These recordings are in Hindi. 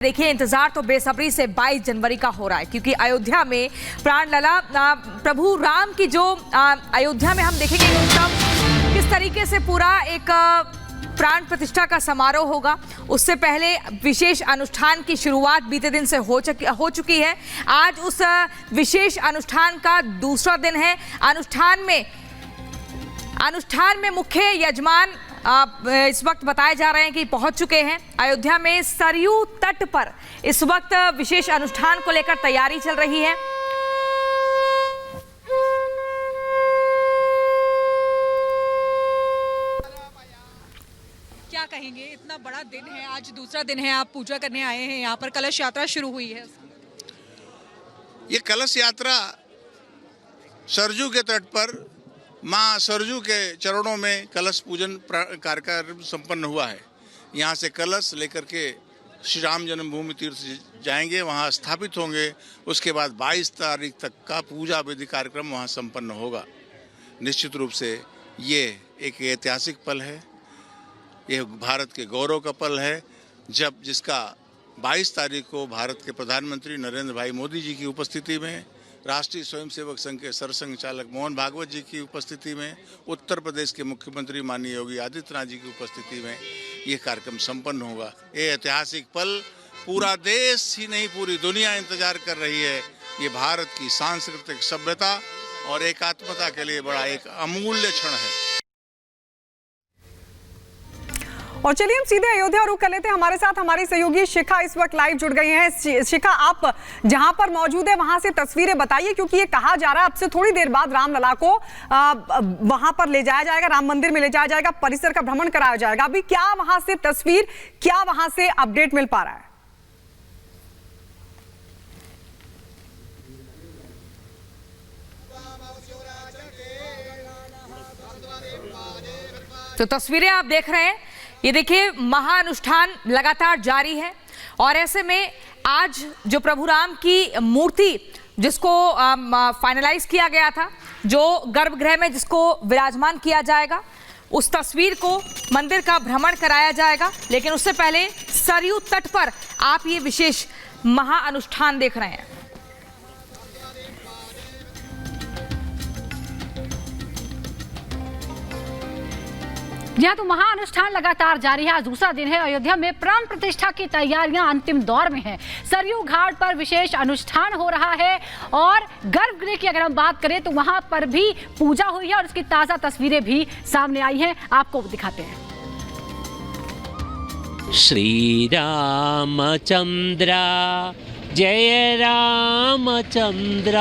देखिए, इंतजार तो बेसब्री से 22 जनवरी का हो रहा है, क्योंकि अयोध्या में प्राणलला प्रभु राम की जो अयोध्या में हम देखेंगे तब किस तरीके से पूरा एक प्राण प्रतिष्ठा का समारोह होगा। उससे पहले विशेष अनुष्ठान की शुरुआत बीते दिन से हो चुकी है। आज उस विशेष अनुष्ठान का दूसरा दिन है। अनुष्ठान में मुख्य यजमान इस वक्त बताए जा रहे हैं कि पहुंच चुके हैं। अयोध्या में सरयू तट पर इस वक्त विशेष अनुष्ठान को लेकर तैयारी चल रही है। क्या कहेंगे, इतना बड़ा दिन है, आज दूसरा दिन है, आप पूजा करने आए हैं, यहाँ पर कलश यात्रा शुरू हुई है। ये कलश यात्रा सरजू के तट पर माँ सरजू के चरणों में कलश पूजन कार्यक्रम संपन्न हुआ है। यहाँ से कलश लेकर के श्री राम जन्मभूमि तीर्थ जाएंगे, वहाँ स्थापित होंगे। उसके बाद 22 तारीख तक का पूजा विधि कार्यक्रम वहाँ संपन्न होगा। निश्चित रूप से ये एक ऐतिहासिक पल है, ये भारत के गौरव का पल है, जब जिसका 22 तारीख को भारत के प्रधानमंत्री नरेंद्र भाई मोदी जी की उपस्थिति में, राष्ट्रीय स्वयंसेवक संघ के सरसंघ चालक मोहन भागवत जी की उपस्थिति में, उत्तर प्रदेश के मुख्यमंत्री माननीय योगी आदित्यनाथ जी की उपस्थिति में ये कार्यक्रम संपन्न होगा। ये ऐतिहासिक पल पूरा देश ही नहीं, पूरी दुनिया इंतजार कर रही है। ये भारत की सांस्कृतिक सभ्यता और एकात्मता के लिए बड़ा एक अमूल्य क्षण है। और चलिए हम सीधे अयोध्या रुक कर लेते हैं। हमारे साथ हमारी सहयोगी शिखा इस वक्त लाइव जुड़ गई हैं। शिखा, आप जहां पर मौजूद है वहां से तस्वीरें बताइए, क्योंकि ये कहा जा रहा है अब से थोड़ी देर बाद रामलला को वहां पर ले जाया जाएगा, राम मंदिर में ले जाया जाएगा, परिसर का भ्रमण कराया जाएगा। अभी क्या वहां से तस्वीर, क्या वहां से अपडेट मिल पा रहा है? तो तस्वीरें आप देख रहे हैं, ये देखिए महाअनुष्ठान लगातार जारी है। और ऐसे में आज जो प्रभु राम की मूर्ति जिसको फाइनलाइज किया गया था, जो गर्भगृह में जिसको विराजमान किया जाएगा, उस तस्वीर को मंदिर का भ्रमण कराया जाएगा। लेकिन उससे पहले सरयू तट पर आप ये विशेष महाअनुष्ठान देख रहे हैं। यह तो महाअनुष्ठान लगातार जारी है। आज दूसरा दिन है। अयोध्या में प्राण प्रतिष्ठा की तैयारियां अंतिम दौर में हैं। सरयू घाट पर विशेष अनुष्ठान हो रहा है और गर्भगृह की अगर हम बात करें तो वहां पर भी पूजा हुई है और उसकी ताजा तस्वीरें भी सामने आई हैं, आपको दिखाते हैं। श्री रामचंद्र जय रामचंद्र,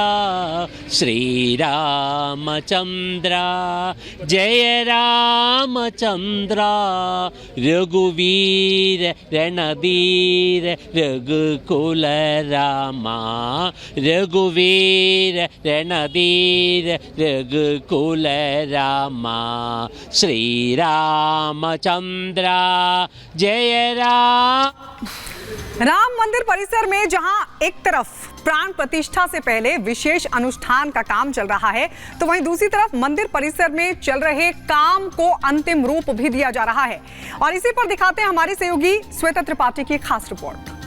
श्री रामचंद्र जय रामचंद्र, रघुवीर रणधीर रघुकुल रामा, रघुवीर रणधीर रघुकुल रामा, श्री रामचंद्र जय राम मंदिर परिसर में जहां एक तरफ प्राण प्रतिष्ठा से पहले विशेष अनुष्ठान का काम चल रहा है, तो वहीं दूसरी तरफ मंदिर परिसर में चल रहे काम को अंतिम रूप भी दिया जा रहा है। और इसी पर दिखाते हैं हमारी सहयोगी श्वेता त्रिपाठी की खास रिपोर्ट।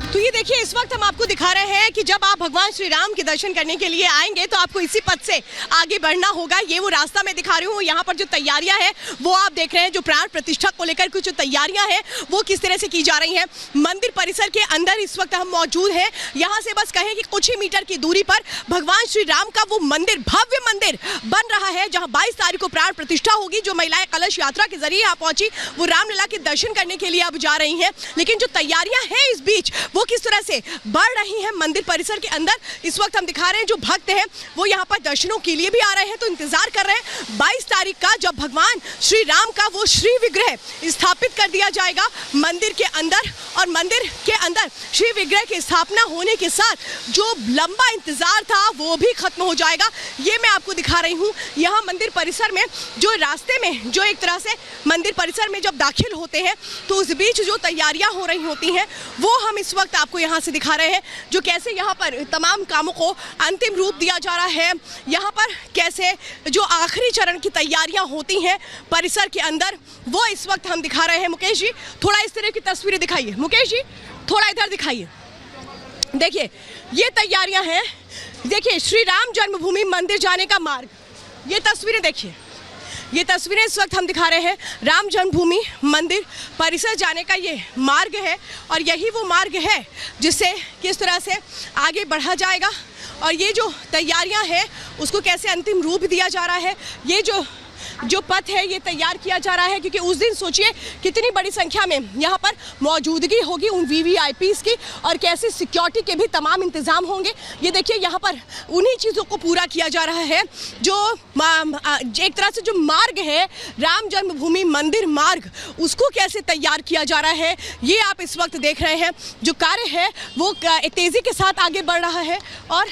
तो ये देखिए, इस वक्त हम आपको दिखा रहे हैं कि जब आप भगवान श्री राम के दर्शन करने के लिए आएंगे तो आपको इसी पथ से आगे बढ़ना होगा। ये वो रास्ता मैं दिखा रही हूँ। यहाँ पर जो तैयारियां हैं वो आप देख रहे हैं। जो प्राण प्रतिष्ठा को लेकर कुछ तैयारियां हैं वो किस तरह से की जा रही हैं। मंदिर परिसर के अंदर इस वक्त हम मौजूद हैं। यहाँ से बस कहें कि कुछ ही मीटर की दूरी पर भगवान श्री राम का वो मंदिर, भव्य मंदिर बन रहा है, जहाँ 22 तारीख को प्राण प्रतिष्ठा होगी। जो महिलाएं कलश यात्रा के जरिए यहाँ पहुंची वो रामलला के दर्शन करने के लिए अब जा रही हैं। लेकिन जो तैयारियां हैं इस बीच वो किस तरह से बढ़ रही हैं मंदिर परिसर के अंदर, इस वक्त हम दिखा रहे हैं। जो भक्त हैं वो यहाँ पर दर्शनों के लिए भी आ रहे हैं, तो इंतजार कर रहे हैं 22 तारीख का, जब भगवान श्री राम का वो श्री विग्रह स्थापित कर दिया जाएगा मंदिर के अंदर। और मंदिर के अंदर श्री विग्रह की स्थापना होने के साथ जो लंबा इंतजार था वो भी खत्म हो जाएगा। ये मैं आपको दिखा रही हूँ। यहाँ मंदिर परिसर में जो रास्ते में, जो एक तरह से मंदिर परिसर में जब दाखिल होते हैं तो उस बीच जो तैयारियां हो रही होती हैं वो हम इस वक्त वक्त आपको यहाँ से दिखा रहे हैं जो कैसे यहाँ पर तमाम कामों को अंतिम रूप दिया जा रहा है। यहाँ पर कैसे जो आखिरी चरण की तैयारियां होती हैं परिसर के अंदर, वो इस वक्त हम दिखा रहे हैं। मुकेश जी थोड़ा इस तरह की तस्वीरें दिखाइए। मुकेश जी थोड़ा इधर दिखाइए। देखिए ये तैयारियां हैं। देखिए श्री राम जन्मभूमि मंदिर जाने का मार्ग, ये तस्वीरें देखिए। ये तस्वीरें इस वक्त हम दिखा रहे हैं राम जन्मभूमि मंदिर परिसर जाने का ये मार्ग है और यही वो मार्ग है जिससे किस तरह से आगे बढ़ा जाएगा और ये जो तैयारियां हैं उसको कैसे अंतिम रूप दिया जा रहा है। ये जो पथ है ये तैयार किया जा रहा है क्योंकि उस दिन सोचिए कितनी बड़ी संख्या में यहाँ पर मौजूदगी होगी उन वीवीआईपीज़ की और कैसे सिक्योरिटी के भी तमाम इंतजाम होंगे। ये देखिए यहाँ पर उन्हीं चीज़ों को पूरा किया जा रहा है जो एक तरह से जो मार्ग है राम जन्मभूमि मंदिर मार्ग, उसको कैसे तैयार किया जा रहा है ये आप इस वक्त देख रहे हैं। जो कार्य है वो तेज़ी के साथ आगे बढ़ रहा है और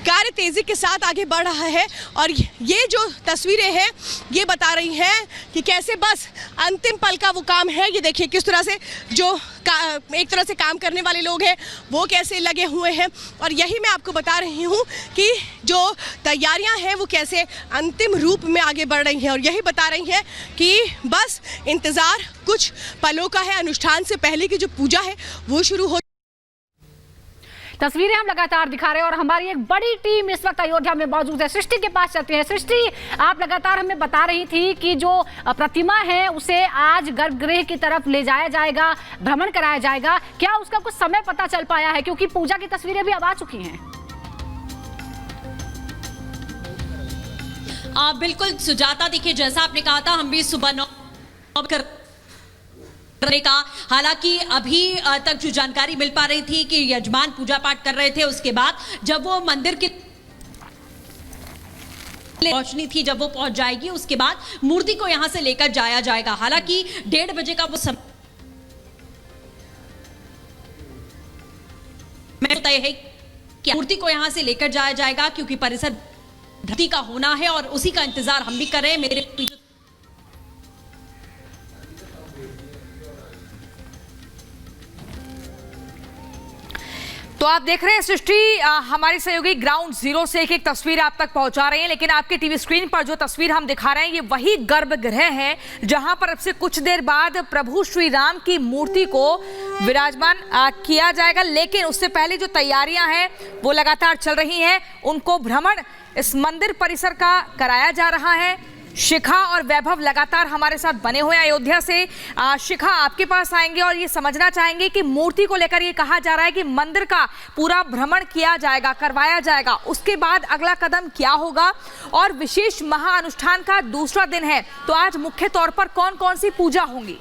कार्य तेज़ी के साथ आगे बढ़ रहा है और ये जो तस्वीरें हैं ये बता रही हैं कि कैसे बस अंतिम पल का वो काम है। ये देखिए किस तरह से जो एक तरह से काम करने वाले लोग हैं वो कैसे लगे हुए हैं और यही मैं आपको बता रही हूँ कि जो तैयारियां हैं वो कैसे अंतिम रूप में आगे बढ़ रही हैं और यही बता रही हैं कि बस इंतज़ार कुछ पलों का है। अनुष्ठान से पहले की जो पूजा है वो शुरू हो। तस्वीरें हम लगातार दिखा रहे हैं और हमारी एक बड़ी टीम इस वक्त अयोध्या में मौजूद है। सृष्टि के पास चलते हैं। सृष्टि, आप लगातार हमें बता रही थी कि जो प्रतिमा है उसे आज गर्भगृह की तरफ ले जाया जाएगा, भ्रमण कराया जाएगा। क्या उसका कुछ समय पता चल पाया है क्योंकि पूजा की तस्वीरें भी अब आ चुकी हैं? बिल्कुल सुजाता, देखिए जैसा आपने कहा था हम भी सुबह 9 का, हालांकि अभी तक जो जानकारी मिल पा रही थी कि यजमान पूजा पाठ कर रहे थे, उसके बाद जब वो मंदिर की पहुंचनी थी, जब वो पहुंच जाएगी उसके बाद मूर्ति को यहां से लेकर जाया जाएगा। हालांकि 1:30 बजे का वो समय तय है कि मूर्ति को यहां से लेकर जाया जाएगा क्योंकि परिसर धरती का होना है और उसी का इंतजार हम भी कर रहे हैं। मेरे पीछे तो आप देख रहे हैं सृष्टि, हमारी सहयोगी ग्राउंड जीरो से एक तस्वीर आप तक पहुंचा रहे हैं, लेकिन आपके टीवी स्क्रीन पर जो तस्वीर हम दिखा रहे हैं ये वही गर्भगृह है जहां पर अब से कुछ देर बाद प्रभु श्री राम की मूर्ति को विराजमान किया जाएगा। लेकिन उससे पहले जो तैयारियां हैं वो लगातार चल रही हैं, उनको भ्रमण इस मंदिर परिसर का कराया जा रहा है। शिखा और वैभव लगातार हमारे साथ बने हुए हैं अयोध्या से। शिखा, आपके पास आएंगे और ये समझना चाहेंगे कि मूर्ति को लेकर ये कहा जा रहा है कि मंदिर का पूरा भ्रमण किया जाएगा, करवाया जाएगा, उसके बाद अगला कदम क्या होगा और विशेष महाअनुष्ठान का दूसरा दिन है तो आज मुख्य तौर पर कौन कौन सी पूजा होंगी?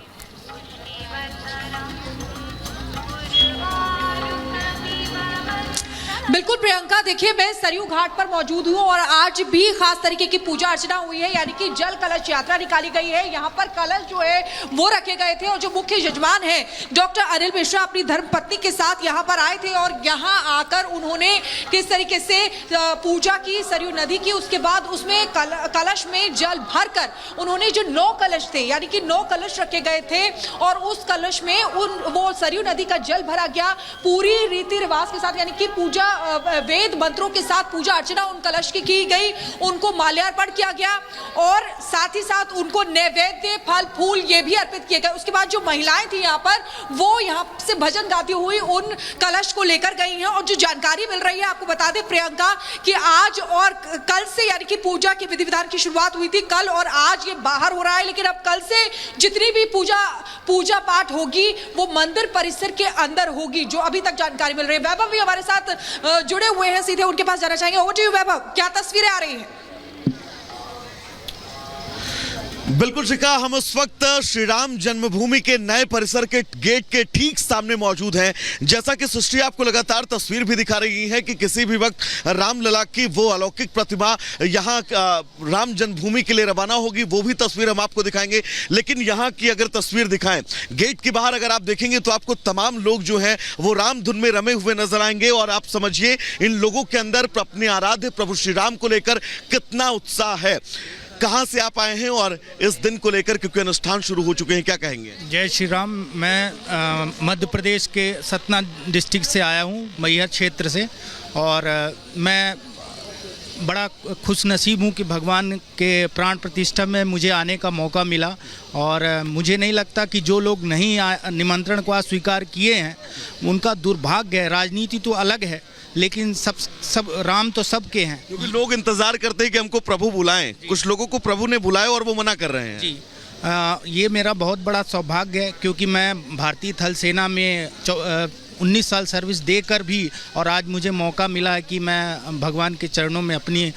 बिल्कुल प्रियंका, देखिए मैं सरयू घाट पर मौजूद हूँ और आज भी खास तरीके की पूजा अर्चना हुई है, यानी कि जल कलश यात्रा निकाली गई है। यहाँ पर कलश जो है वो रखे गए थे और जो मुख्य यजमान है डॉक्टर अनिल मिश्रा अपनी धर्मपत्नी के साथ यहाँ पर आए थे और यहाँ आकर उन्होंने किस तरीके से पूजा की सरयू नदी की। उसके बाद उसमें कलश में जल भरकर उन्होंने जो 9 कलश थे, यानी कि 9 कलश रखे गए थे और उस कलश में वो सरयू नदी का जल भरा गया पूरी रीति रिवाज के साथ, यानी कि पूजा वेद मंत्रों के साथ पूजा अर्चना उन कलश की गई, उनको माल्यार्पण किया गया और साथ ही साथ उनको नैवेद्य फल फूल ये भी अर्पित किए गए। उसके बाद जो महिलाएं थी यहाँ पर वो यहाँ से भजन गाती हुई उन कलश को लेकर गई हैं और जो जानकारी मिल रही है आपको बता दें प्रियंका कि आज और कल से, यानी कि पूजा की विधि विधान की शुरुआत हुई थी कल और आज ये बाहर हो रहा है, लेकिन अब कल से जितनी भी पूजा पाठ होगी वो मंदिर परिसर के अंदर होगी, जो अभी तक जानकारी मिल रही है। वैभव भी हमारे साथ जुड़े हुए हैं, सीधे उनके पास जाना चाहेंगे। ओवर टू यू वैभव, क्या तस्वीरें आ रही हैं? बिल्कुल शिखा, हम उस वक्त श्री राम जन्मभूमि के नए परिसर के गेट के ठीक सामने मौजूद हैं। जैसा कि सृष्टि आपको लगातार तस्वीर भी दिखा रही है कि किसी भी वक्त रामलला की वो अलौकिक प्रतिमा यहाँ राम जन्मभूमि के लिए रवाना होगी, वो भी तस्वीर हम आपको दिखाएंगे। लेकिन यहाँ की अगर तस्वीर दिखाएं, गेट के बाहर अगर आप देखेंगे तो आपको तमाम लोग जो हैं वो राम धुन में रमे हुए नजर आएंगे और आप समझिए इन लोगों के अंदर अपने आराध्य प्रभु श्री राम को लेकर कितना उत्साह है। कहाँ से आप आए हैं और इस दिन को लेकर क्योंकि अनुष्ठान शुरू हो चुके हैं, क्या कहेंगे? जय श्री राम। मैं मध्य प्रदेश के सतना डिस्ट्रिक्ट से आया हूँ, मैहर क्षेत्र से, और मैं बड़ा खुश नसीब हूँ कि भगवान के प्राण प्रतिष्ठा में मुझे आने का मौका मिला। और मुझे नहीं लगता कि जो लोग नहीं निमंत्रण को अस्वीकार किए हैं उनका दुर्भाग्य है। राजनीति तो अलग है, लेकिन सब राम तो सबके हैं। क्योंकि लोग इंतजार करते हैं कि हमको प्रभु बुलाएं, कुछ लोगों को प्रभु ने बुलाया और वो मना कर रहे हैं। जी, ये मेरा बहुत बड़ा सौभाग्य है, क्योंकि मैं भारतीय थल सेना में 19 साल सर्विस देकर भी, और आज मुझे मौका मिला है कि मैं भगवान के चरणों में अपनी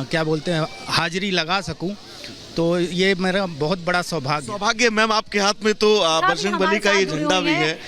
क्या बोलते हैं हाजिरी लगा सकूं। तो ये मेरा बहुत बड़ा सौभाग्य। मैम, आपके हाथ में तो बजरंग बली का ये झंडा भी है,